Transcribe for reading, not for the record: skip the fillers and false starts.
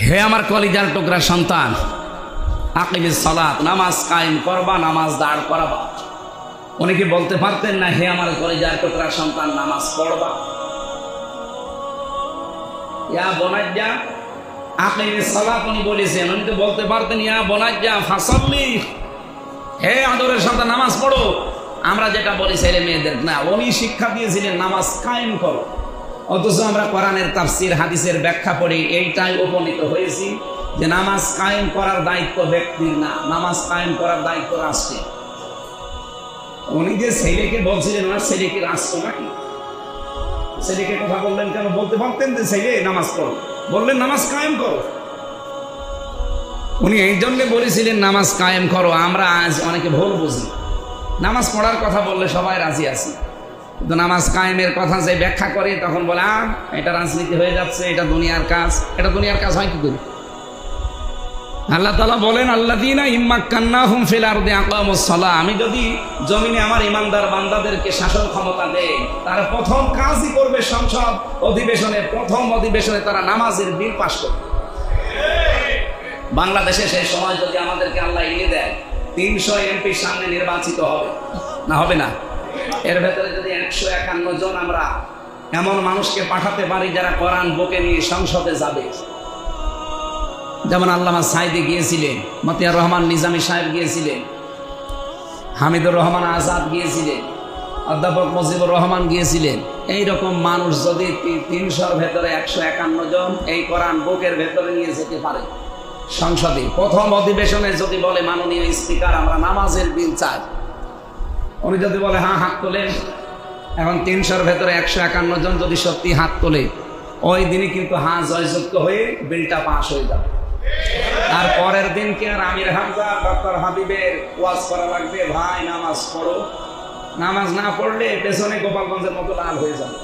হে আমার কলিজার টুকরা সন্তান, আকিমিস সালাত, নামাজ কায়েম করবা, নামাজ দাঁড় করাবা। উনি কি বলতে পারতেন না হে আমার কলিজার টুকরা সন্তান নামাজ পড়বা? ইয়া বোনাজ্জা আকিমিস সালাত উনি বলেছেন, উনি তো বলতে পারতেন ইয়া বোনাজ্জা ফাসাল্লি, হে আদরের সন্তান নামাজ পড়ো। আমরা যেটা বলি ছেলে মেয়েদের না, উনি শিক্ষা দিয়েছিলেন নামাজ কায়েম করো। অথচ আমরা কোরআনের তাফসির হাদিসের ব্যাখ্যা পড়ে এইটাই উপনীত হয়েছি যে নামাজ কায়েম করার দায়িত্ব ব্যক্তির না, নামাজ কায়েম করার দায়িত্ব রাষ্ট্রের। উনি যে ছেলেকে বলছিলেন ওনার ছেলে কি রাষ্ট্র নাকি? ছেলেকে কথা বললেন কেন? বলতে পারতেন যে ছেলে নামাজ পড়ো, বললেন নামাজ কায়েম করো। উনি এই জন্য বলেছিলেন নামাজ কায়েম করো। আমরা আজ অনেকে ভুল বুঝি, নামাজ পড়ার কথা বললে সবাই রাজি আছি, কিন্তু নামাজ কায়েমের কথা যে ব্যাখ্যা করে তখন বলে এটা রাজনীতি হয়ে যাচ্ছে, এটা দুনিয়ার কাজ। এটা দুনিয়ার কাজ হয় কি করে? আল্লাহ তাআলা বলেন আল্লাযীনা ইম্মাক্কান্নাহুম ফিল আরদি আকামুস সালাহ, আমি যদি জমিনে আমার ইমানদার বান্দাদেরকে শাসন ক্ষমতা দেই, তারা প্রথম কাজই করবে সংসদ অধিবেশনে, প্রথম অধিবেশনে তারা নামাজের বিল পাস করবে। বাংলাদেশে সেই সময় যদি আমাদেরকে আল্লাহ এনে দেয় 300 এমপির সামনে নির্বাচিত হবে না, হবে না? এর ভেতরে যদি 151 জন আমরা এমন মানুষকে পাঠাতে পারি যারা কোরআন বুকে নিয়ে সংসদে যাবে, যেমন আল্লামা সাইদি গিয়েছিলেন, মতিয়ার রহমান নিজামী সাহেব গিয়েছিলেন, হামিদুর রহমান আজাদ গিয়েছিলেন, অধ্যাপক মুজিবুর রহমান গিয়েছিলেন, এইরকম মানুষ যদি 300-র ভেতরে 151 জন এই কোরআন বুকের ভেতরে নিয়ে যেতে পারে সংসদে, প্রথম অধিবেশনে যদি বলে মাননীয় স্পিকার আমরা নামাজের বিল চাই, উনি যদি বলে হ্যাঁ হাত তোলেন, এখন 300-র ভেতরে 151 জন যদি সত্যি হাত তোলে, ওই দিনই কিন্তু হ্যাঁ জয়যুক্ত হয়ে বিলটা পাস হয়ে যাবে। আর পরের দিন কি আর আমির হামজা ডক্টর হাবিবের ওয়াজ করা লাগবে? ভাই নামাজ পড়ো, নামাজ না পড়লে পেছনে গোপালগঞ্জের মতো লাল হয়ে যাবে।